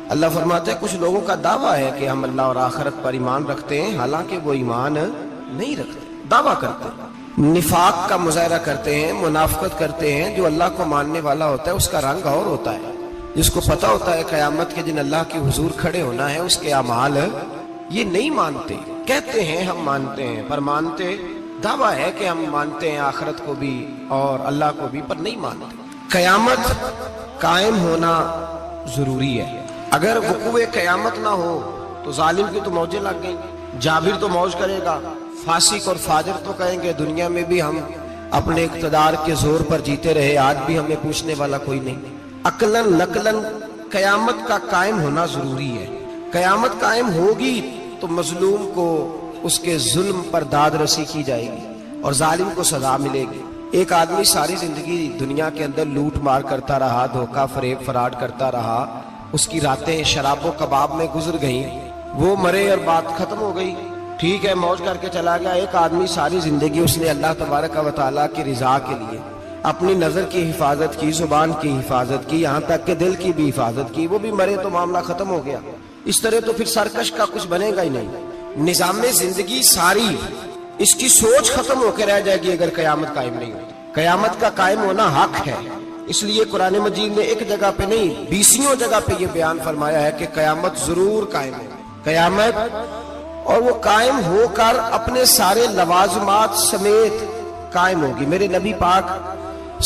اللہ فرماتے ہیں کچھ لوگوں کا دعویٰ ہے کہ ہم اللہ اور آخرت پر ایمان رکھتے ہیں، حالانکہ وہ ایمان نہیں رکھتے، دعویٰ کرتے ہیں، نفاق کا مظاہرہ کرتے ہیں، منافقت کرتے ہیں۔ جو اللہ کو ماننے والا ہوتا ہے اس کا رنگ اور ہوتا ہے، جس کو پتا ہوتا ہے قیامت کے دن اللہ کے حضور کھڑے ہونا ہے، اس کے اعمال یہ نہیں مانتے، کہتے ہیں ہم مانتے ہیں، پر مانتے، دعویٰ ہے کہ ہم مانتے ہیں آخرت کو بھی اور اللہ کو بھی، پر نہیں مانتے۔ قیامت قائم ہونا ضروری ہے، اگر وقوع قیامت نہ ہو تو ظالم کی تو موجیں لگ گئیں، جابر تو موج کرے گا، فاسق اور فاجر تو کہیں گے دنیا میں بھی ہم اپنے اقتدار کے زور پر جیتے رہے، آج بھی ہمیں پوچھنے والا کوئی نہیں۔ عقلاً نقلاً قیامت کا قائم ہونا ضروری ہے۔ قیامت قائم ہوگی تو مظلوم کو اس کے ظلم پر داد رسی کی جائے گی اور ظالم کو سزا ملے گی۔ ایک آدمی ساری زندگی دنیا کے اندر لوٹ مار کرتا رہا، دھوکہ فریب فراڈ کرتا رہا، اس کی راتیں شراب و کباب میں گزر گئیں، وہ مرے اور بات ختم ہو گئی، ٹھیک ہے موج کر کے چلا گیا۔ ایک آدمی ساری زندگی اس نے اللہ تبارک و تعالیٰ کی رضا کے لیے اپنی نظر کی حفاظت کی، زبان کی حفاظت کی، یہاں تک کہ دل کی بھی حفاظت کی، وہ بھی مرے تو معاملہ ختم ہو گیا۔ اس طرح تو پھر سرکش کا کچھ بنے گا ہی نہیں، نظام زندگی ساری اس کی سوچ ختم ہو کے رہ جائے گی اگر قیامت قائم نہیں ہوتی۔ قیامت کا قائم ہونا حق ہے، اس لیے قرآن مجید نے ایک جگہ پہ نہیں 20 جگہ پہ یہ بیان فرمایا ہے کہ قیامت ضرور قائم ہے، قیامت، اور وہ قائم ہو کر اپنے سارے لوازمات سمیت قائم ہوگی۔ میرے نبی پاک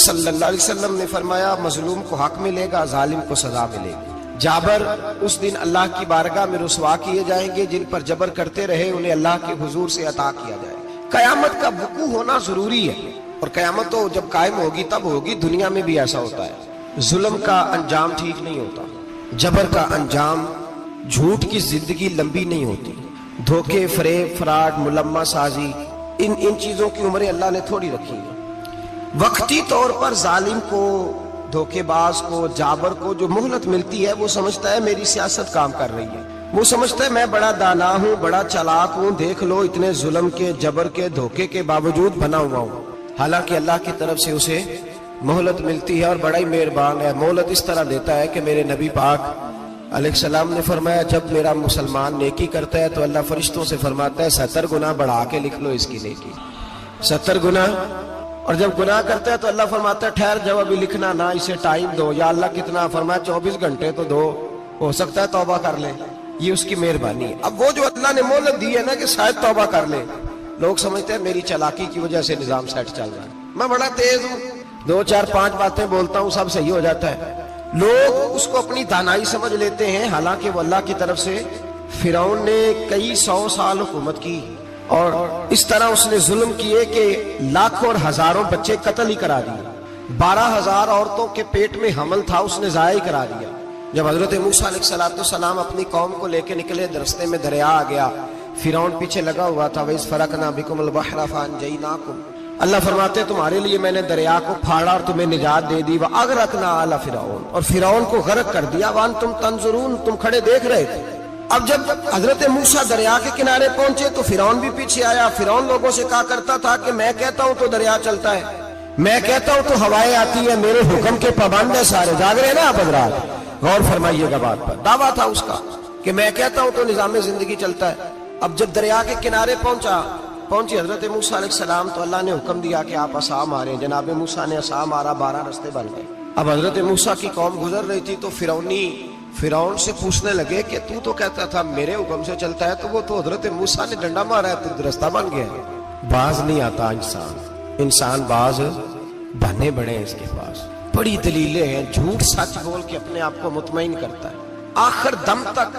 صلی اللہ علیہ وسلم نے فرمایا مظلوم کو حق ملے گا، ظالم کو سزا ملے گی۔ جابر اس دن اللہ کی بارگاہ میں رسوا کیے جائیں گے، جن پر جبر کرتے رہے انہیں اللہ کے حضور سے عطا کیا جائے گا۔ قیامت کا وقوع ہونا ضروری ہے، اور قیامت تو جب قائم ہوگی تب ہوگی۔ دنیا میں بھی ایسا ہوتا ہے، ظلم کا انجام ٹھیک نہیں ہوتا، جبر کا انجام، جھوٹ کی زندگی لمبی نہیں ہوتی، دھوکے فریب فراڈ ملمہ سازی، ان چیزوں کی عمریں اللہ نے تھوڑی رکھی ہے۔ وقتی طور پر ظالم کو، دھوکے باز کو، جابر کو جو مہلت ملتی ہے وہ سمجھتا ہے میری سیاست کام کر رہی ہے، وہ سمجھتا ہے میں بڑا دانا ہوں، بڑا چالاک ہوں، دیکھ لو اتنے ظلم کے، جبر کے، دھوکے کے باوجود بنا ہوا ہوں۔ حالانکہ اللہ کی طرف سے اسے مہلت ملتی ہے اور بڑا ہی مہربان ہے۔ مہلت اس طرح دیتا ہے کہ میرے نبی پاک علیہ السلام نے فرمایا جب میرا مسلمان نیکی کرتا ہے تو اللہ فرشتوں سے فرماتا ہے 70 گنا بڑھا کے لکھ لو اس کی نیکی، 70 گنا، اور جب گناہ کرتا ہے تو اللہ فرماتا ہے ٹھہر جاؤ ابھی لکھنا نہ، اسے ٹائم دو۔ یا اللہ کتنا؟ فرمایا 24 گھنٹے تو دو، ہو سکتا ہے توبہ کر لے، یہ اس کی مہربانی ہے۔ اب وہ جو اللہ نے مہلت دی ہے نا کہ شاید توبہ کر لے، لوگ سمجھتے ہیں میری چالاکی کی وجہ سے نظام سیٹ چل رہا ہے، میں بڑا تیز ہوں، 2 4 5 باتیں بولتا ہوں سب صحیح ہو جاتا ہے۔ لوگ اس کو اپنی دانائی سمجھ لیتے ہیں، حالانکہ وہ اللہ کی طرف سے۔ فرعون نے کئی 100 سال حکومت کی اور اس طرح اس نے ظلم کیے کہ لاکھوں اور ہزاروں بچے قتل ہی کرا دیے، 12,000 عورتوں کے پیٹ میں حمل تھا اس نے ضائع کرا دیا۔ جب حضرت موسیٰ علیہ السلام اپنی قوم کو لے کے نکلے، رستے میں دریا آ گیا، فرعون پیچھے لگا ہوا تھا، وَإِذْ فَرَقْنَا بِكُمُ الْبَحْرَ فَأَنْجَيْنَاكُمْ، اللہ فرماتے تمہارے لیے میں نے دریا کو پھاڑا اور تمہیں نجات دے دی، وَأَغْرَقْنَا آلَ فِرْعَوْنَ، اور فرعون کو غرق کر دیا، وَأَنْتُمْ تَنْظُرُونَ، تم کھڑے دیکھ رہے تھے۔ اب جب حضرت موسیٰ دریا کے کنارے پہنچے تو فرعون بھی پیچھے آیا۔ فرعون لوگوں سے کہا کرتا تھا کہ میں کہتا ہوں تو دریا چلتا ہے، میں کہتا ہوں تو ہوائیں آتی ہیں، میرے حکم کے پابند ہیں سارے۔ جاگ رہے نا آپ حضرات، غور فرمائیے گا بات پر۔ دعویٰ تھا اس کا کہ میں کہتا ہوں تو نظام زندگی چلتا ہے۔ اب جب دریا کے کنارے پہنچی حضرت موسیٰ علیہ السلام تو اللہ نے حکم دیا کہ آپ عصا ماریں۔ جناب موسیٰ نے عصا مارا، 12 رستے بن گئے۔ اب حضرت موسیٰ کی قوم گزر رہی تھی تو فرعون سے پوچھنے لگے کہ تو کہتا تھا میرے حکم سے چلتا ہے، تو وہ تو حضرت موسیٰ نے ڈنڈا مارا ہے تو رستہ بن گیا ہے۔ باز نہیں آتا انسان باز بنے بڑے ہیں، اس کے پاس بڑی دلیلیں ہیں، جھوٹ سچ بول کے اپنے آپ کو مطمئن کرتا ہے، آخر دم تک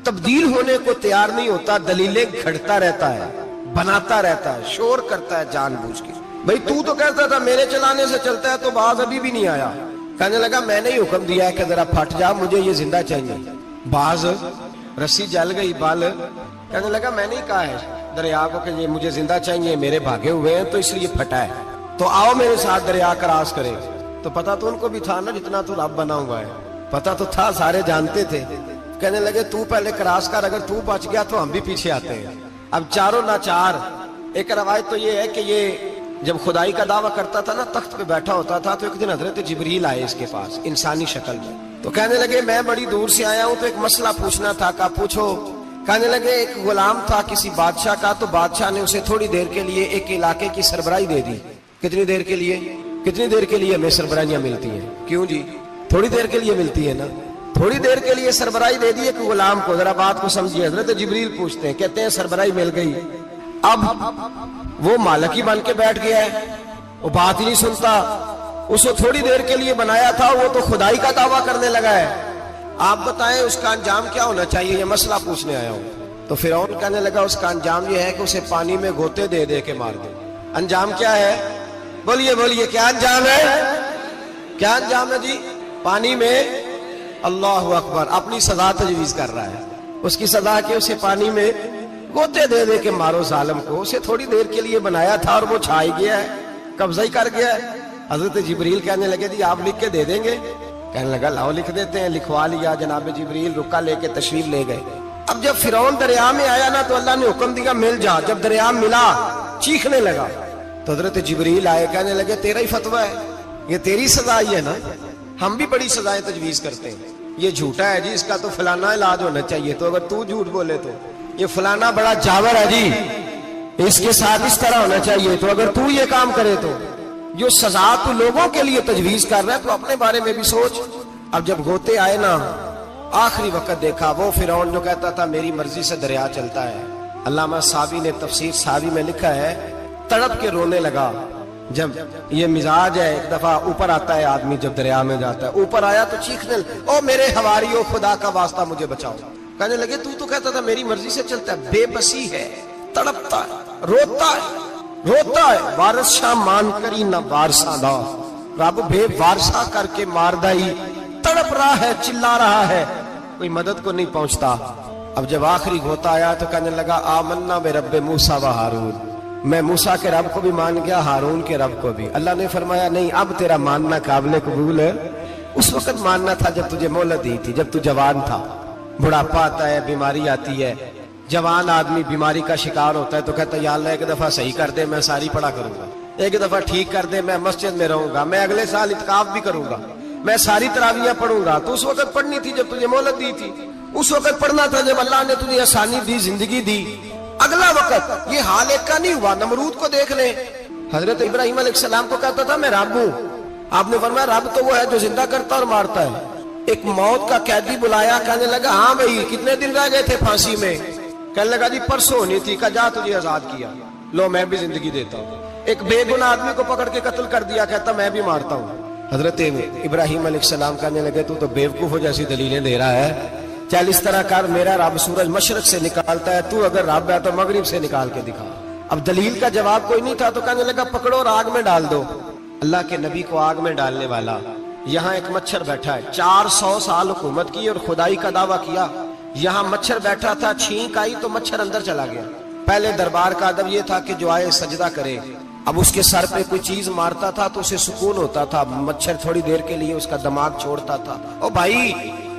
تبدیل ہونے کو تیار نہیں ہوتا، دلیلیں گھڑتا رہتا ہے، بناتا رہتا ہے، شور کرتا ہے جان بوجھ کے۔ بھئی تو کہتا تھا میرے چلانے سے چلتا ہے، تو باز ابھی بھی نہیں آیا۔ کہنے لگا میں نے ہی حکم دیا ہے کہ ذرا پھٹ جا، مجھے یہ زندہ چاہیے۔ باز رسی جل گئی، بال کہنے لگا میں نے ہی کہا ہے دریا کو کہ یہ مجھے زندہ چاہیے، میرے بھاگے ہوئے ہیں تو اس لیے پھٹا ہے، تو آؤ میرے ساتھ دریا کراس کرے۔ تو پتا تو ان کو بھی تھا نا جتنا تو رب بنا ہوا ہے، پتا تو تھا، سارے جانتے تھے۔ کہنے لگے تو پہلے کراس کر، اگر تو بچ گیا تو ہم بھی پیچھے آتے ہیں۔ اب چاروں ناچار، ایک روایت تو یہ ہے کہ یہ جب خدائی کا دعویٰ کرتا تھا نا، تخت پہ بیٹھا ہوتا تھا، تو ایک دن حضرت جبریل آئے اس کے پاس انسانی شکل میں، تو کہنے لگے میں بڑی دور سے آیا ہوں، تو ایک مسئلہ پوچھنا تھا۔ کہا پوچھو۔ کہنے لگے ایک غلام تھا کسی بادشاہ کا، تو بادشاہ نے اسے تھوڑی دیر کے لیے ایک علاقے کی سربراہی دے دی۔ کتنی دیر کے لیے؟ کتنی دیر کے لیے ہمیں سربراہیاں ملتی ہیں؟ کیوں جی؟ تھوڑی دیر کے لیے ملتی ہے نا، تھوڑی دیر کے لیے سربراہی دے دی ایک غلام کو۔ ذرا بات کو سمجھیے، حضرت جبریل پوچھتے ہیں، کہتے ہیں سربراہی مل گئی، اب وہ مالک ہی بن کے بیٹھ گیا ہے، وہ بات ہی نہیں سنتا، اس کو تھوڑی دیر کے لیے بنایا تھا، وہ تو خدائی کا دعویٰ کرنے لگا ہے، آپ بتائیں اس کا انجام کیا ہونا چاہیے؟ یہ مسئلہ پوچھنے آیا ہوں۔ تو فرعون کہنے لگا اس کا انجام یہ ہے کہ اسے پانی میں گوتے دے دے کے مار دے۔ انجام کیا ہے؟ بولیے بولیے، کیا انجام ہے؟ کیا انجام ہے جی؟ پانی میں، اللہ اکبر، اپنی سزا تجویز کر رہا ہے۔ اس کی سزا کہ اسے پانی میں گوتے دے دے کے مارو ظالم کو، اسے تھوڑی دیر کے لیے بنایا تھا اور وہ چھائی گیا ہے، قبضہ ہی کر گیا ہے۔ حضرت جبریل کہنے لگے جی آپ لکھ کے دے دیں گے؟ کہنے لگا لاؤ لکھ دیتے ہیں۔ لکھوا لیا، جناب جبریل رکا لے کے تشریف لے گئے۔ اب جب فرعون دریا میں آیا نا، تو اللہ نے حکم دیا مل جا۔ جب دریا ملا، چیخنے لگا، تو حضرت جبریل آئے، کہنے لگے تیرا ہی فتویٰ ہے، یہ تیری سزا ہی ہے نا، ہم بھی بڑی سزائیں تجویز کرتے ہیں، یہ جھوٹا ہے جی، اس کا تو فلانا علاج ہونا چاہیے، تو اگر تو جھوٹ بولے تو یہ فلانا بڑا جاور ہے جی، اس کے ساتھ اس طرح ہونا چاہیے، تو اگر تو یہ کام کرے تو جو سزا تو لوگوں کے لیے تجویز کر رہا ہے تو اپنے بارے میں بھی سوچ۔ اب جب گوتے آئے نا، آخری وقت دیکھا وہ فرعون جو کہتا تھا میری مرضی سے دریا چلتا ہے، علامہ ساوی نے تفسیر ساوی میں لکھا ہے تڑپ کے رونے لگا۔ جب یہ مزاج ہے، ایک دفعہ اوپر آتا ہے آدمی جب دریا میں جاتا ہے، اوپر آیا تو چیخنے او میرے حواریو خدا کا واسطہ مجھے بچاؤ۔ کہنے لگے تو کہتا تھا میری مرضی سے چلتا ہے، بے بسی ہے، تڑپتا ہے، روتا ہے، وارث شاہ مان کری نہ وارثہ دا، رب بے وارثہ کر کے مار دائی، تڑپ رہا ہے، چلا رہا ہے، کوئی مدد کو نہیں پہنچتا۔ اب جب آخری گوتا آیا تو کہنے لگا آمنا برب موسیٰ و ہارون، میں موسیٰ کے رب کو بھی مان گیا، ہارون کے رب کو بھی۔ اللہ نے فرمایا نہیں، اب تیرا ماننا قابل قبول ہے، اس وقت ماننا تھا جب تجھے مہلت دی تھی، جب تو جوان تھا۔ بڑھاپا آتا ہے، بیماری آتی ہے، جوان آدمی بیماری کا شکار ہوتا ہے تو کہتا ہے یا اللہ ایک دفعہ صحیح کر دے، میں ساری پڑھا کروں گا، ایک دفعہ ٹھیک کر دے، میں مسجد میں رہوں گا، میں اگلے سال اعتکاف بھی کروں گا، میں ساری تراویحیں پڑھوں گا۔ تو اس وقت پڑھنی تھی جب تجھے مہلت دی تھی، اس وقت پڑھنا تھا جب اللہ نے تجھے آسانی دی، زندگی دی۔ اگلا وقت یہ حال ایک کا نہیں ہوا۔ نمرود کو دیکھ لیں، حضرت ابراہیم علیہ السلام کو کہتا تھا میں رب ہوں، آپ نے فرمایا رب تو وہ ہے جو زندہ کرتا اور مارتا ہے۔ ایک موت کا قیدی بلایا، کہنے لگا ہاں بھائی کتنے دن رہ گئے تھے پھانسی میں؟ کہنے لگا جی پرسوں ہونی تھی، کہا جا تجھے آزاد کیا، لو میں بھی زندگی دیتا ہوں۔ ایک بے گناہ آدمی کو پکڑ کے قتل کر دیا، کہتا میں بھی مارتا ہوں۔ حضرت ابراہیم علیہ السلام کہنے لگے تو بیوقوفوں جیسی دلیلیں دے رہا ہے، چل اس طرح کر، میرا رب سورج مشرق سے نکالتا ہے، تو اگر رب ہے تو مغرب سے نکال کے دکھا۔ اب دلیل کا جواب کوئی نہیں تھا تو کہنے لگا پکڑو اور آگ میں ڈال دو۔ اللہ کے نبی کو آگ میں ڈالنے والا، یہاں ایک مچھر بیٹھا ہے، 400 سال حکومت کی اور خدائی کا دعویٰ کیا، یہاں مچھر بیٹھا تھا، چھینک آئی تو مچھر اندر چلا گیا۔ پہلے دربار کا ادب یہ تھا کہ جو آئے سجدہ کرے، اب اس کے سر پہ کوئی چیز مارتا تھا تو اسے سکون ہوتا تھا، مچھر تھوڑی دیر کے لیے اس کا دماغ چھوڑتا تھا۔ او بھائی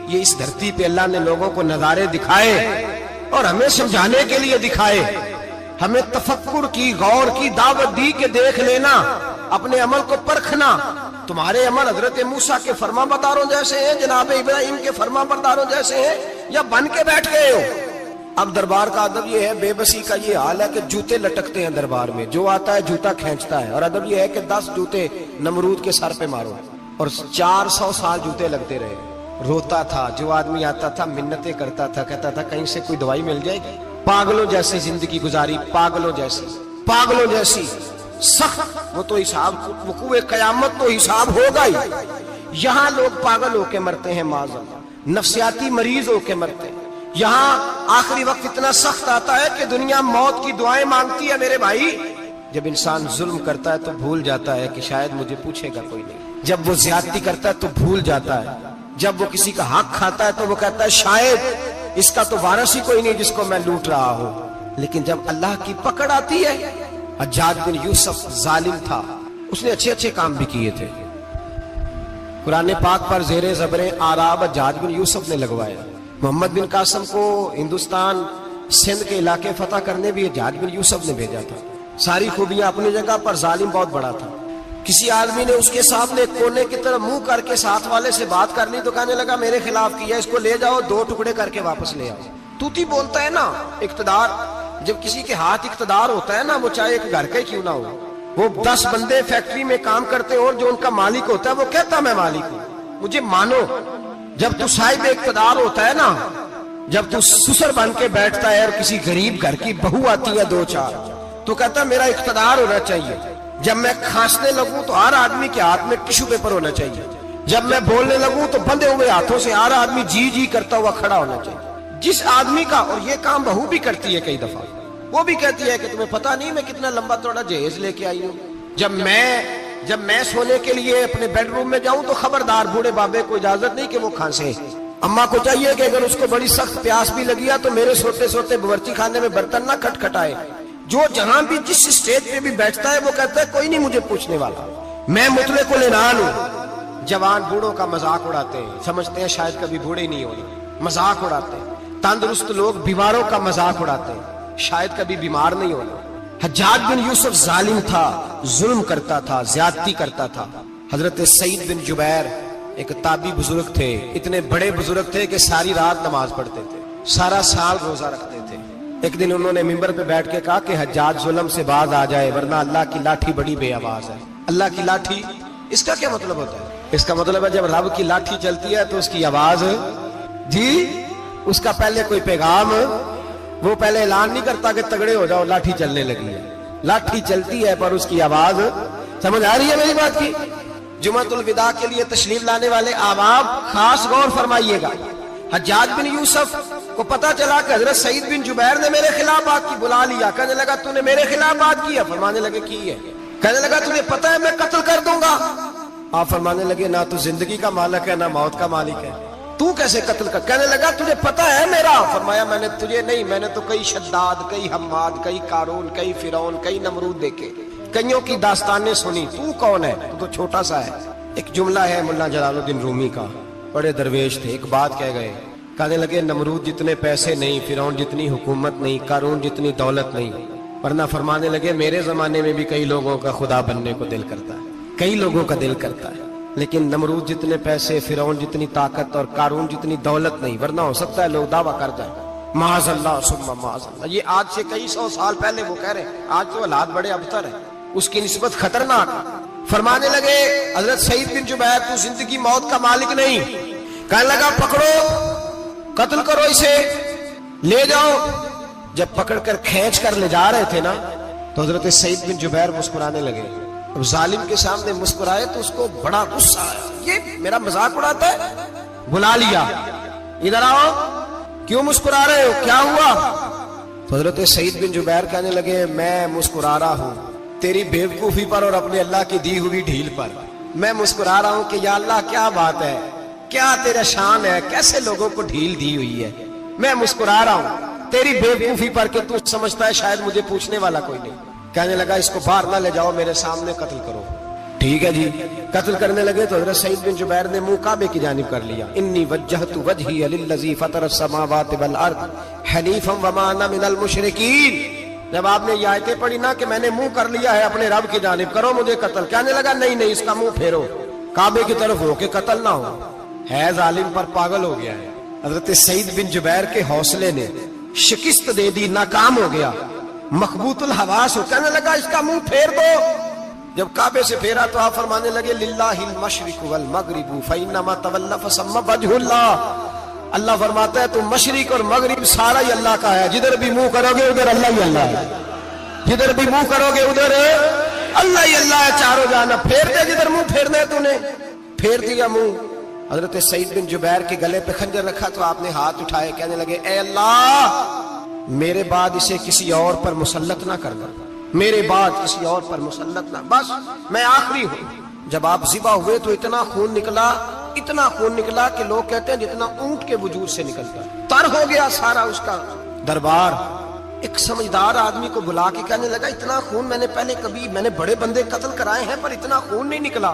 یہ اس دھرتی پہ اللہ نے لوگوں کو نظارے دکھائے اور ہمیں سمجھانے کے لیے دکھائے، ہمیں تفکر کی، غور کی دعوت دی کہ دیکھ لینا، اپنے عمل کو پرکھنا۔ تمہارے عمل حضرت موسیٰ کے فرما برداروں جیسے ہیں، جناب ابراہیم کے فرما برداروں جیسے ہیں، یا بن کے بیٹھ گئے ہو؟ اب دربار کا ادب یہ ہے، بے بسی کا یہ حال ہے کہ جوتے لٹکتے ہیں دربار میں، جو آتا ہے جوتا کھینچتا ہے، اور ادب یہ ہے کہ 10 جوتے نمرود کے سر پہ مارو، اور 400 سال جوتے لگتے رہے۔ روتا تھا، جو آدمی آتا تھا منتیں کرتا تھا، کہتا تھا کہیں سے کوئی دوائی مل جائے گی۔ پاگلوں جیسی زندگی گزاری، پاگلوں جیسی سخت، وہ تو حساب، وقوع قیامت تو حساب ہوگا ہی۔ یہاں لوگ پاگل ہو کے مرتے ہیں، معاذ اللہ، نفسیاتی مریض ہو کے مرتے ہیں۔ یہاں آخری وقت اتنا سخت آتا ہے کہ دنیا موت کی دعائیں مانگتی ہے۔ میرے بھائی جب انسان ظلم کرتا ہے تو بھول جاتا ہے کہ شاید مجھے پوچھے گا کوئی نہیں، جب وہ زیادتی کرتا ہے تو بھول جاتا ہے، جب وہ کسی کا حق کھاتا ہے تو وہ کہتا ہے شاید اس کا تو وارث ہی کوئی نہیں جس کو میں لوٹ رہا ہوں۔ لیکن جب اللہ کی پکڑ آتی ہے، حجاج بن یوسف ظالم تھا، اس نے اچھے کام بھی کیے تھے، قرآن پاک پر زیر زبر آراب حجاج بن یوسف نے لگوایا۔ محمد بن قاسم کو ہندوستان سندھ کے علاقے فتح کرنے بھی حجاج بن یوسف نے بھیجا تھا۔ ساری خوبیاں اپنی جگہ پر، ظالم بہت بڑا تھا. کسی آدمی نے اس کے سامنے کونے کی طرف منہ کر کے ساتھ والے سے بات کر لی تو کہنے لگا میرے خلاف کیا، اس کو لے جاؤ 2 ٹکڑے کر کے واپس لے آؤ. توتی بولتا ہے نا اقتدار، جب کسی کے ہاتھ اقتدار ہوتا ہے نا، وہ چاہے ایک گھر کا ہی کیوں نہ ہو، وہ 10 بندے فیکٹری میں کام کرتے اور جو ان کا مالک ہوتا ہے وہ کہتا میں مالک ہوں، مجھے مانو. جب تو صاحب اقتدار ہوتا ہے نا، جب تو سسر بن کے بیٹھتا ہے اور کسی غریب گھر کی بہو آتی ہے 2-4 تو کہتا میرا اقتدار ہونا چاہیے. جب میں کھانسنے لگوں تو ہر آدمی کے ہاتھ میں ٹشو پیپر ہونا چاہیے. جب میں بولنے لگوں تو بندے ہوئے ہاتھوں سے ہر آدمی جی جی کرتا ہوا کھڑا ہونا چاہیے. جس آدمی کا، اور یہ کام بہو بھی کرتی ہے کئی دفعہ، وہ بھی کہتی ہے کہ تمہیں پتا نہیں میں کتنا لمبا چوڑا جہیز لے کے آئی ہوں. جب میں سونے کے لیے اپنے بیڈ روم میں جاؤں تو خبردار بوڑھے بابے کو اجازت نہیں کہ وہ کھانسے. اماں کو چاہیے کہ اگر اس کو بڑی سخت پیاس بھی لگی ہے تو میرے سوتے سوتے باورچی خانے میں برتن نہ کھٹکھٹائے. جو جہاں بھی جس اسٹیج پہ بھی بیٹھتا ہے وہ کہتا ہے کوئی نہیں مجھے پوچھنے والا، میں مطلق العنان ہوں. جوان بوڑھوں کا مذاق اڑاتے ہیں، سمجھتے ہیں شاید کبھی بوڑھے نہیں ہونے، مذاق اڑاتے ہیں. تندرست لوگ بیماروں کا مذاق اڑاتے ہیں، شاید کبھی بیمار نہیں ہونا. حجاج بن یوسف ظالم تھا، ظلم کرتا تھا، زیادتی کرتا تھا. حضرت سعید بن جبیر ایک تابعی بزرگ تھے، اتنے بڑے بزرگ تھے کہ ساری رات نماز پڑھتے تھے، سارا سال روزہ رکھتے تھے. ایک دن انہوں نے منبر پہ بیٹھ کے کہا کہ حجاج ظلم سے باز آ جائے ورنہ اللہ کی لاٹھی بڑی بے آواز ہے. اللہ کی لاٹھی، اس کا کیا مطلب ہوتا ہے؟ اس کا مطلب ہے جب رب کی لاٹھی چلتی ہے تو اس کی آواز، جی اس کا پہلے کوئی پیغام، وہ پہلے اعلان نہیں کرتا کہ تگڑے ہو جاؤ لاٹھی چلنے لگی ہے. لاٹھی چلتی ہے پر اس کی آواز، سمجھ آ رہی ہے میری بات کی؟ جمعۃ الوداع کے لیے تشریف لانے والے احباب خاص غور فرمائیے گا. حجاج بن یوسف کو پتا چلا کہ حضرت سعید بن جبیر نے میرے خلاف بات کی، بلا لیا. کہنے لگا تو نے میرے خلاف بات کی ہے؟ فرمانے لگے کی ہے. کہنے لگا تجھے پتا ہے میں قتل کر دوں گا؟ آپ فرمانے لگے نہ تو زندگی کا مالک ہے نہ موت کا مالک ہے، تو کیسے قتل کر؟ کہنے لگا تجھے پتا ہے میرا؟ فرمایا میں نے تجھے نہیں، میں نے تو کئی شداد، کئی حماد، کئی قارون، کئی فرعون، کئی نمرود دیکھے، کئیوں کی داستانیں سنی. تو کون ہے؟ تو چھوٹا سا ہے. ایک جملہ ہے ملا جلال الدین رومی کا، بڑے درویش تھے، ایک بات کہہ گئے. کہنے لگے نمرود جتنے پیسے نہیں، فرعون جتنی حکومت نہیں، قارون جتنی دولت نہیں. ورنہ فرمانے لگے میرے زمانے میں بھی کئی لوگوں کا خدا بننے کو دل کرتا ہے، کئی لوگوں کا دل کرتا ہے، لیکن نمرود جتنے پیسے، فرعون جتنی طاقت اور قارون جتنی دولت نہیں. ورنہ ہو سکتا ہے لوگ دعویٰ کر جائیں معاذ اللہ ثم معاذ اللہ. یہ آج سے کئی 100 سال پہلے وہ کہہ رہے ہیں، آج تو حالات بڑے ابتر ہیں، اس کی نسبت خطرناک. فرمانے لگے حضرت سعید بن جبیر تو زندگی موت کا مالک نہیں. کہنے لگا پکڑو، قتل کرو اسے، لے جاؤ. جب پکڑ کر کھینچ کر لے جا رہے تھے نا تو حضرت سعید بن جبیر مسکرانے لگے. اب ظالم کے سامنے مسکرائے تو اس کو بڑا غصہ آیا، یہ میرا مذاق اڑاتا ہے. بلا لیا، ادھر آؤ، کیوں مسکرا رہے ہو، کیا ہوا؟ تو حضرت سعید بن جبیر کہنے لگے میں مسکرا رہا ہوں تیری بیوقوفی پر اور اپنے اللہ کی دی ہوئی ڈھیل پر. میں مسکرا رہا ہوں کہ یا اللہ کیا بات ہے، کیا تیرا شان ہے، کیسے لوگوں کو ڈھیل دی ہوئی ہے. میں مسکرا رہا ہوں تیری بیوقوفی پر کہ تو سمجھتا ہے شاید مجھے پوچھنے والا کوئی نہیں. کہنے لگا اس کو باہر نہ لے جاؤ، میرے سامنے قتل کرو. ٹھیک ہے جی. قتل کرنے لگے تو حضرت سعید بن جبیر نے منہ کعبے کی جانب کر لیا. انی وجہت وجہی للذی فطر السماوات والارض حنیفا وما انا من المشرکین. جب آپ نے یہ آیتیں پڑھی نا کہ میں نے منہ کر لیا ہے اپنے رب کی جانب، کرو مجھے قتل. کہنے لگا نہیں نہیں، اس کا منہ پھیرو، کعبے کی طرف ہو کے قتل نہ ہو. ہے ظالم پر پاگل ہو گیا ہے. حضرت سعید بن جبیر کے حوصلے نے شکست دے دی، ناکام ہو گیا، مخبوط الحواس ہو. کہنے لگا اس کا منہ پھیر دو. جب کعبے سے پھیرا تو آپ فرمانے لگے للہ المشرق والمغرب فانما تولى فثم وجه اللہ. اللہ فرماتا ہے تو مشرق اور مغرب سارا ہی اللہ کا ہے، جدھر بھی منہ کرو گے ادھر اللہ ہی اللہ ہے، جدھر بھی منہ کرو گے ادھر اللہ ہی اللہ ہے. چاروں جانا پھیر دے، جدھر منہ پھیرنا ہے تو نے پھیر دیا منہ. حضرت سعید بن جبیر کے گلے پہ خنجر رکھا تو آپ نے ہاتھ اٹھائے، کہنے لگے اے اللہ میرے بعد اسے کسی اور پر مسلط نہ کرنا، میرے بعد کسی اور پر مسلط نہ، بس میں آخری ہوں. جب آپ ذبح ہوئے تو اتنا خون نکلا کہ لوگ کہتے ہیں جتنا اونٹ کے وجود سے نکلتا. تر ہو گیا سارا اس کا دربار. ایک سمجھدار آدمی کو بلا کے کہنے لگا اتنا خون میں نے بڑے بندے قتل کرائے ہیں پر اتنا خون نہیں نکلا.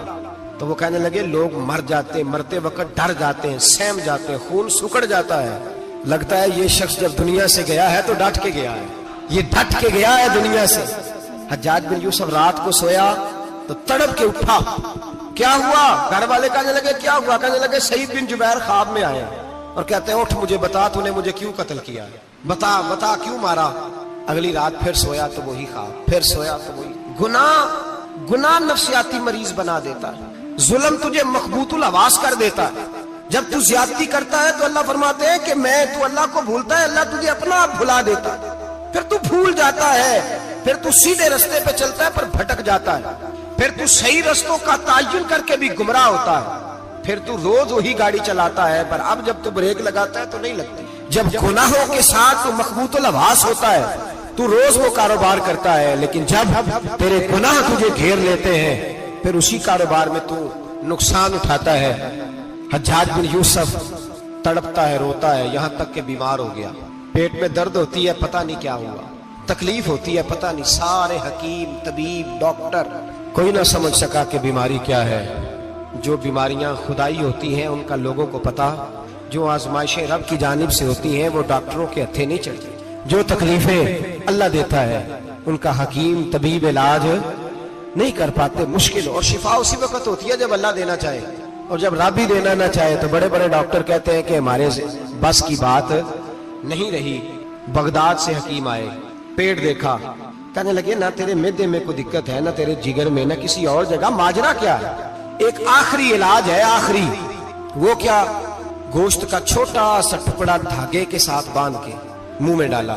تو وہ کہنے لگے لوگ مر جاتے، مرتے وقت ڈر جاتے ہیں، سہم جاتے ہیں، خون سکڑ جاتا ہے. لگتا ہے یہ شخص جب دنیا سے گیا ہے تو ڈٹ کے گیا ہے، یہ ڈٹ کے گیا ہے دنیا سے. حجاج بن یوسف رات کو سویا تو تڑپ کے اٹھا. کیا ہوا؟ گھر والے کہنے لگے کیا ہوا؟ کہنے لگے سعید بن جبیر خواب میں آئے اور کہتے ہیں اٹھ مجھے بتا تو نے مجھے کیوں قتل کیا، بتا کیوں مارا. اگلی رات پھر سویا تو وہی خواب، پھر سویا تو وہی. گناہ نفسیاتی مریض بنا دیتا ہے. ظلم تجھے مخبوط الحواس کر دیتا ہے. جب تو زیادتی کرتا ہے تو اللہ فرماتے ہیں کہ تو اللہ کو بھولتا ہے، اللہ تجھے اپنا آپ بھلا دیتا ہے. پھر تو بھول جاتا ہے، پھر تو سیدھے رستے پہ چلتا ہے پر بھٹک جاتا ہے. پھر تو صحیح رستوں کا تعین کر کے بھی گمراہ ہوتا ہے. پھر تو روز وہی گاڑی چلاتا ہے پر اب جب تو بریک لگاتا ہے تو نہیں لگتی. جب گناہوں کے ساتھ تو مخبوط الحواس ہوتا ہے تو روز وہ کاروبار کرتا ہے، لیکن جب تیرے گناہ تجھے گھیر لیتے ہیں پھر اسی کاروبار میں تو نقصان اٹھاتا ہے. حجاج بن یوسف تڑپتا ہے، روتا ہے، یہاں تک کہ بیمار ہو گیا. پیٹ میں درد ہوتی ہے، پتہ نہیں کیا ہوا، تکلیف ہوتی ہے، پتہ نہیں. سارے حکیم، طبیب، ڈاکٹر کوئی نہ سمجھ سکا کہ بیماری کیا ہے. جو بیماریاں خدائی ہوتی ہیں ان کا لوگوں کو پتا، جو آزمائشیں رب کی جانب سے ہوتی ہیں وہ ڈاکٹروں کے ہتھے نہیں چڑھتی. جو تکلیفیں اللہ دیتا ہے ان کا حکیم طبیب علاج نہیں کر پاتے. مشکل اور شفا اسی وقت ہوتی ہے جب اللہ دینا چاہے، اور جب رب ہی دینا نہ چاہے تو بڑے بڑے ڈاکٹر کہتے ہیں کہ ہمارے بس کی بات نہیں رہی. بغداد سے حکیم آئے، پیٹ دیکھا، کہنے لگے نہ تیرے معدے میں کوئی دقت ہے، نہ تیرے جگر میں، نہ کسی اور جگہ. ماجرا کیا ہے؟ ایک آخری علاج ہے، آخری. وہ کیا؟ گوشت کا چھوٹا سا ٹکڑا دھاگے کے ساتھ باندھ کے منہ میں ڈالا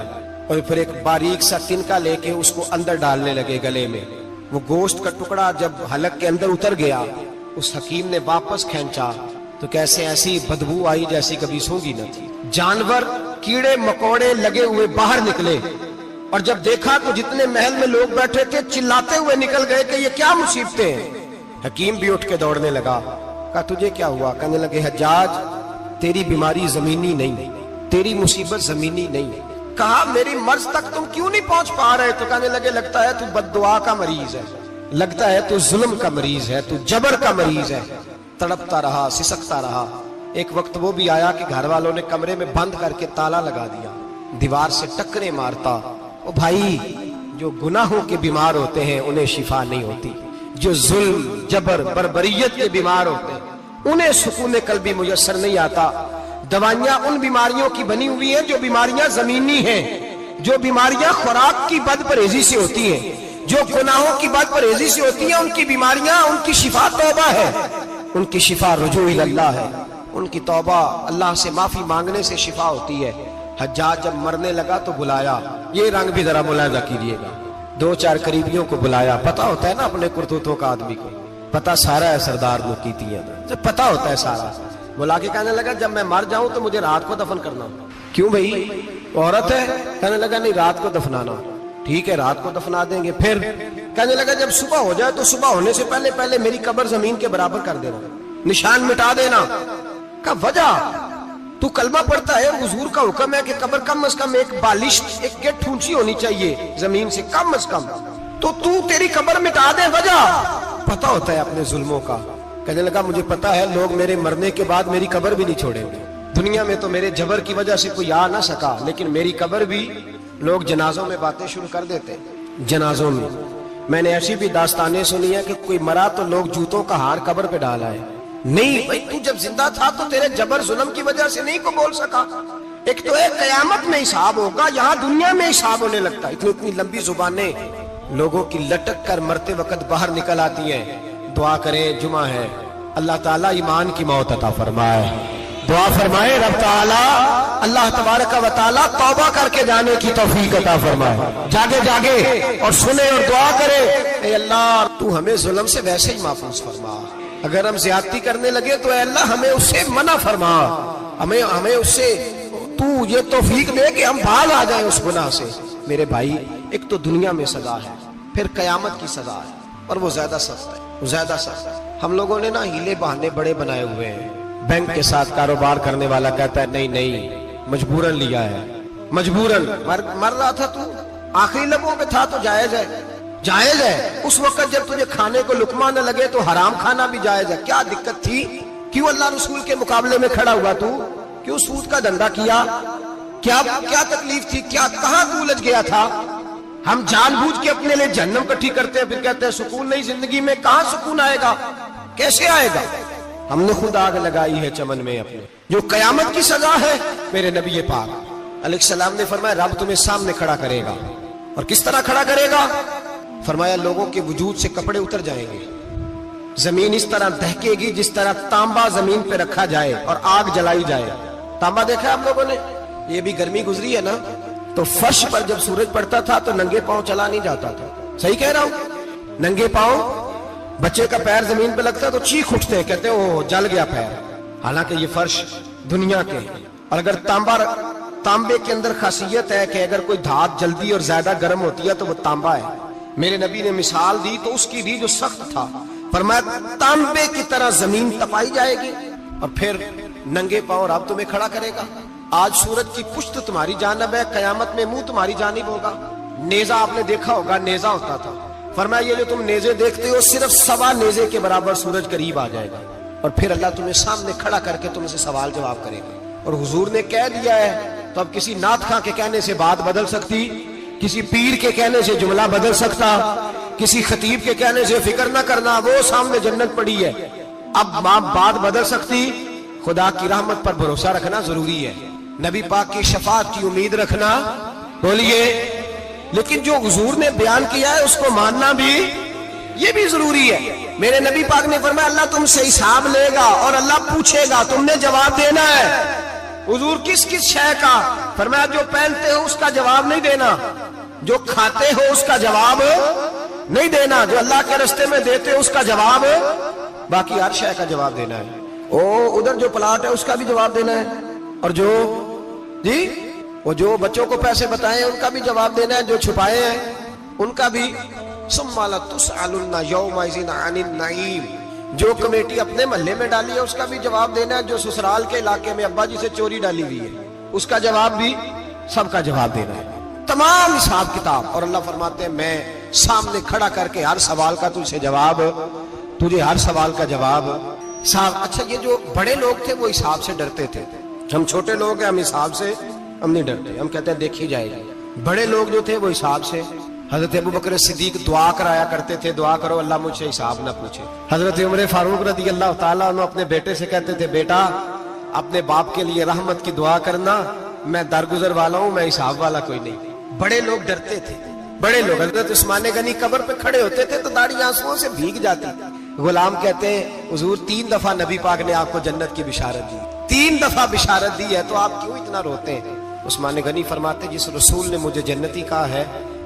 اور پھر ایک باریک سا تنکا لے کے اس کو اندر ڈالنے لگے گلے میں. وہ گوشت کا ٹکڑا جب حلق کے اندر اتر گیا اس حکیم نے واپس کھینچا تو کیسے ایسی بدبو آئی جیسی کبھی سونگی نہ تھی. جانور کیڑے مکوڑے لگے ہوئے باہر نکلے اور جب دیکھا تو جتنے محل میں لوگ بیٹھے تھے چلاتے ہوئے نکل گئے کہ یہ کیا مصیبتیں ہیں. حکیم بھی اٹھ کے دوڑنے لگا. کہا تجھے کیا ہوا؟ کہنے لگے حجاج تیری بیماری زمینی نہیں، تیری مصیبت زمینی نہیں. کہا میری مرض تک تم کیوں نہیں پہنچ پا رہے؟ تو کہنے لگے لگتا ہے تو بد دعا کا مریض ہے، لگتا ہے تو ظلم کا مریض ہے، تو جبر کا مریض ہے. تڑپتا رہا، سسکتا رہا. ایک وقت وہ بھی آیا کہ گھر والوں نے کمرے میں بند کر کے تالا لگا دیا، دیوار سے ٹکرے مارتا. او بھائی، جو گناہوں کے بیمار ہوتے ہیں انہیں شفا نہیں ہوتی. جو ظلم، جبر، بربریت کے بیمار ہوتے ہیں انہیں سکون قلبی میسر نہیں آتا. دوائیاں ان بیماریوں کی بنی ہوئی ہیں جو بیماریاں زمینی ہیں، جو بیماریاں خوراک کی بد پرہیزی سے ہوتی ہیں، جو گناہوں کی بد پرہیزی سے ہوتی ہیں. ان کی بیماریاں، ان کی شفا توبہ ہے، ان کی شفا رجوع اللہ ہے. ان کی توبہ، اللہ سے معافی مانگنے سے شفا ہوتی ہے. حجاج جب مرنے لگا تو بلایا. یہ رنگ بھی ذرا ملاحظہ کیجیے گا. 2-4 قریبیوں کو بلایا. پتا ہوتا ہے نا اپنے کرتوتوں کا آدمی کو، پتا سارا ہے سردار مکیتیاں، جب پتا ہوتا ہے سارا. بلا کے کہنے لگا جب میں مر جاؤں تو مجھے رات کو دفن کرنا. کیوں بھائی عورت ہے؟ کہنے لگا نہیں رات کو دفنانا. ٹھیک ہے رات کو دفنا دیں گے. پھر کہنے لگا جب صبح ہو جائے تو صبح ہونے سے پہلے میری قبر زمین کے برابر کر دینا، نشان مٹا دینا. کا وجہ تو کلمہ پڑھتا ہے، حضور کا حکم ہے کہ قبر کم از کم ایک بالش، ایک گٹ اونچی ہونی چاہیے زمین سے کم از کم، تو تیری قبر مٹا دے. وجہ پتا ہوتا ہے اپنے ظلموں کا. کہنے لگا مجھے پتا ہے لوگ میرے مرنے کے بعد میری قبر بھی نہیں چھوڑیں گے. دنیا میں تو میرے جبر کی وجہ سے کوئی آ نہ سکا، لیکن میری قبر بھی لوگ جنازوں میں باتیں شروع کر دیتے. جنازوں میں نے ایسی بھی داستانیں سنی ہیں کہ کوئی مرا تو لوگ جوتوں کا ہار قبر پہ ڈالا ہے. نہیں بھائی، تو جب زندہ تھا تو تیرے جبر ظلم کی وجہ سے نہیں کو بول سکا. ایک تو ایک قیامت میں حساب ہوگا، یہاں دنیا میں حساب ہونے لگتا ہے. اتنی لمبی زبانیں لوگوں کی لٹک کر مرتے وقت باہر نکل آتی ہیں. دعا کریں، جمعہ ہے، اللہ تعالیٰ ایمان کی موت عطا فرمائے. دعا فرمائے رب تعالیٰ اللہ تبارک و تعالیٰ توبہ کر کے جانے کی توفیق عطا فرمائے. جاگے اور سنے اور دعا کرے اے اللہ تو ہمیں ظلم سے ویسے ہی محفوظ فرما. اگر ہم زیادتی کرنے لگے تو اے اللہ ہمیں اس سے منع فرما، ہمیں اس سے تو یہ توفیق دے کہ ہم بھاگ آ جائیں اس گناہ سے. میرے بھائی، ایک تو دنیا میں سزا ہے، پھر قیامت کی سزا ہے، اور وہ زیادہ سخت ہے، وہ زیادہ سخت ہے. ہم لوگوں نے نا ہیلے بہانے بڑے بنائے ہوئے ہیں. بینک کے ساتھ کاروبار کرنے والا کہتا ہے نہیں مجبوراً لیا ہے، مجبوراً. مر رہا تھا تو آخری لبوں پہ تھا تو جائز ہے، جائز ہے. اس وقت جب تجھے کھانے کو لقمہ نہ لگے تو حرام کھانا بھی جائز ہے. کیا دقت تھی؟ کیوں اللہ رسول کے مقابلے میں کھڑا ہوا تو؟ کیوں سود کا دھندا کیا؟ کیا تکلیف تھی؟ کیا کہاں تو الجھ گیا تھا؟ ہم جان بوجھ کے اپنے لیے جہنم کٹھی کرتے ہیں، پھر کہتے ہیں سکون نہیں زندگی میں. کہاں سکون آئے گا؟ کیسے آئے گا؟ ہم نے خود آگ لگائی ہے چمن میں اپنے. جو قیامت کی سزا ہے، میرے نبی پاک علیہ السلام نے فرمایا رب تمہیں سامنے کھڑا کرے گا. اور کس طرح کھڑا کرے گا؟ فرمایا لوگوں کے وجود سے کپڑے اتر جائیں گے، زمین اس طرح دہکے گی جس طرح تانبا زمین پہ رکھا جائے اور آگ جلائی جائے. تانبا دیکھا آپ لوگوں نے؟ یہ بھی گرمی گزری ہے نا، تو فرش پر جب سورج پڑتا تھا تو ننگے پاؤں چلا نہیں جاتا تھا. صحیح کہہ رہا ہوں؟ ننگے پاؤں، بچے کا پیر زمین پہ لگتا تو چیخ اٹھتے ہیں، کہتے ہیں اوہ جل گیا پیر. حالانکہ یہ فرش دنیا کے ہیں. اور اگر تانبے کے اندر خاصیت ہے کہ اگر کوئی دھات جلدی اور زیادہ گرم ہوتی ہے تو وہ تانبا ہے. میرے نبی نے مثال دی تو اس کی دی جو سخت تھا، فرمایا تانبے کی طرح زمین تپائی جائے گی اور پھر ننگے پاؤں رب تمہیں کھڑا کرے گا. آج سورج کی پشت تمہاری جانب ہے، قیامت میں منہ تمہاری جانب ہوگا. نیزہ آپ نے دیکھا ہوگا، نیزہ ہوتا تھا. فرمایا یہ جو تم نیزے دیکھتے ہو صرف 1.25 نیزے کے برابر سورج قریب آ جائے گا اور پھر اللہ تمہیں سامنے کھڑا کر کے تم سے سوال جواب کرے گا. اور حضور نے کہہ دیا ہے تو اب کسی نعت خواں کے کہنے سے بات بدل سکتی، کسی پیر کے کہنے سے جملہ بدل سکتا، کسی خطیب کے کہنے سے فکر نہ کرنا وہ سامنے جنت پڑی ہے، اب بات بدل سکتی. خدا کی رحمت پر بھروسہ رکھنا ضروری ہے، نبی پاک کی شفاعت کی امید رکھنا. بولیے. لیکن جو حضور نے بیان کیا ہے اس کو ماننا بھی یہ بھی ضروری ہے. میرے نبی پاک نے فرمایا اللہ تم سے حساب لے گا اور اللہ پوچھے گا، تم نے جواب دینا ہے. حضور کس کس شے کا؟ فرمایا جو پہنتے ہو اس کا جواب نہیں دینا، جو کھاتے ہو اس کا جواب نہیں دینا، جو اللہ کے رستے میں دیتے ہو اس کا جواب، باقی ہر شے کا جواب دینا ہے. ادھر جو پلاٹ ہے اس کا بھی جواب دینا ہے، اور جو بچوں کو پیسے بتائے ان کا بھی جواب دینا ہے، جو چھپائے ہیں ان کا بھی. ثم لتسألن یومئذ عن النعیم. جو کمیٹی اپنے محلے میں ڈالی ہے اس کا بھی جواب دینا ہے، جو سسرال کے علاقے میں ابا جی سے چوری ڈالی ہوئی ہے اس کا جواب بھی، سب کا جواب دینا ہے. تمام حساب کتاب. اور اللہ فرماتے ہیں میں سامنے کھڑا کر کے ہر سوال کا تجھے ہر سوال کا جواب صاحب. اچھا یہ جو بڑے لوگ تھے وہ حساب سے ڈرتے تھے، ہم چھوٹے لوگ ہیں ہم حساب سے ہم نہیں ڈرتے، ہم کہتے ہیں دیکھی جائے گی. بڑے لوگ جو تھے وہ حساب سے. حضرت ابوبکر صدیق دعا کرایا کرتے تھے، دعا کرو اللہ مجھ سے حساب نہ پوچھے. حضرت عمر فاروق رضی اللہ تعالیٰ عنہ اپنے بیٹے سے کہتے تھے بیٹا اپنے باپ کے لیے رحمت کی دعا کرنا، میں درگزر والا ہوں، میں حساب والا کوئی نہیں. بڑے لوگ ڈرتے تھے، بڑے لوگ. حضرت عثمان غنی قبر پہ کھڑے ہوتے تھے تو داڑھی آنسوؤں سے بھیگ جاتی. غلام کہتے ہیں حضور 3 دفعہ نبی پاک نے آپ کو جنت کی بشارت دی، 3 دفعہ بشارت دی ہے تو آپ کیوں اتنا روتے ہیں؟ عثمان غنی فرماتے جس رسول نے مجھے جنتی کہا ہے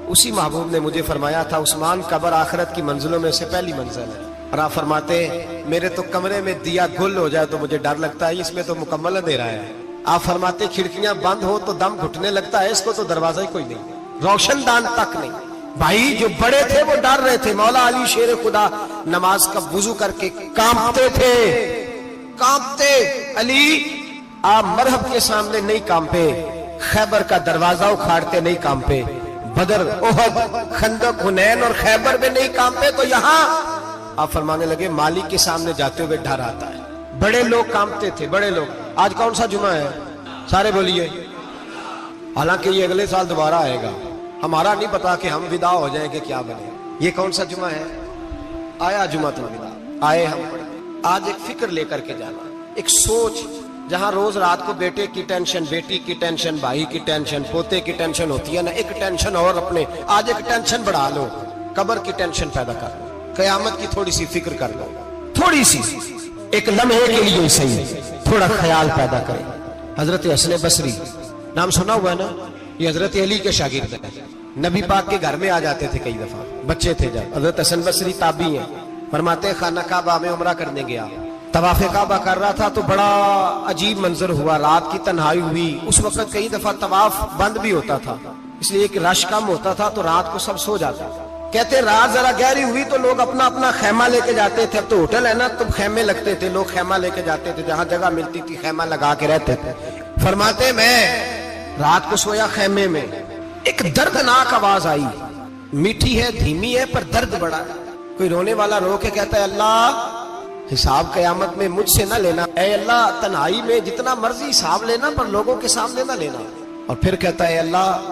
اسی محبوب نے مجھے فرمایا تھا عثمان قبر آخرت کی منزلوں میں سے پہلی منزل ہے. اور آپ فرماتے میرے تو کمرے میں دیا گل ہو جائے تو مجھے ڈر لگتا ہے، اس میں تو مکمل اندھیرا ہے. آپ فرماتے کھڑکیاں بند ہو تو دم گھٹنے لگتا ہے، اس کو تو دروازہ ہی کوئی نہیں، روشن دان تک نہیں. بھائی جو بڑے تھے وہ ڈر رہے تھے. مولا علی شیر خدا نماز کا وضو کر کے کانپتے تھے، کانپتے. علی آپ مرحب کے سامنے نہیں کانپے، خیبر کا دروازہ اکھاڑتے نہیں کانپے، بدر احد خندق حنین اور خیبر میں نہیں کانپے، تو یہاں آپ فرمانے لگے مالک کے سامنے جاتے ہوئے ڈر آتا ہے. بڑے لوگ کانپتے تھے، بڑے لوگ. آج کون سا جمعہ ہے؟ سارے بولیے. حالانکہ یہ اگلے سال دوبارہ آئے گا، ہمارا نہیں پتا کہ ہم ودا ہو جائیں کہ کیا بنے. یہ کون سا جمعہ ہے؟ آیا جمعہ الوداع. آئے ہم آج ایک فکر لے کر کے جانا، ایک سوچ. جہاں روز رات کو بیٹے کی ٹینشن، بیٹی کی ٹینشن، بھائی کی ٹینشن، پوتے کی ٹینشن ہوتی ہے نا، ایک ٹینشن اور اپنے آج ایک ٹینشن بڑھا لو، قبر کی ٹینشن پیدا کر لو، قیامت کی تھوڑی سی فکر کر لو، تھوڑی سی ایک لمحے کے لیے صحیح تھوڑا خیال پیدا کرے. حضرت حسن بصری نام سنا ہوا ہے نا، یہ حضرت علی کے شاگرد ہیں، نبی پاک کے گھر میں آ جاتے تھے کئی دفعہ، بچے تھے جب. حضرت حسن بصری تابعی ہیں. فرماتے خانہ کعبہ میں عمرہ کرنے گیا، طواف کعبہ کر رہا تھا تو بڑا عجیب منظر ہوا، رات کی تنہائی ہوئی. اس وقت کئی دفعہ طواف بند بھی ہوتا تھا، اس لیے کہ رش کم ہوتا تھا تو رات کو سب سو جاتا تھا. کہتے رات ذرا گہری ہوئی تو لوگ اپنا اپنا خیمہ لے کے جاتے تھے. اب تو ہوٹل ہے نا تو خیمے لگتے تھے، لوگ خیمہ لے کے جاتے تھے، جہاں جگہ ملتی تھی خیمہ لگا کے رہتے تھے. فرماتے میں رات کو سویا خیمے میں، ایک دردناک آواز آئی، میٹھی ہے دھیمی ہے پر درد بڑا ہے. کوئی رونے والا رو کے کہتا ہے اللہ حساب قیامت میں مجھ سے نہ لینا، اے اللہ تنہائی میں جتنا مرضی حساب لینا پر لوگوں کے سامنے نہ لینا. اور پھر کہتا ہے اللہ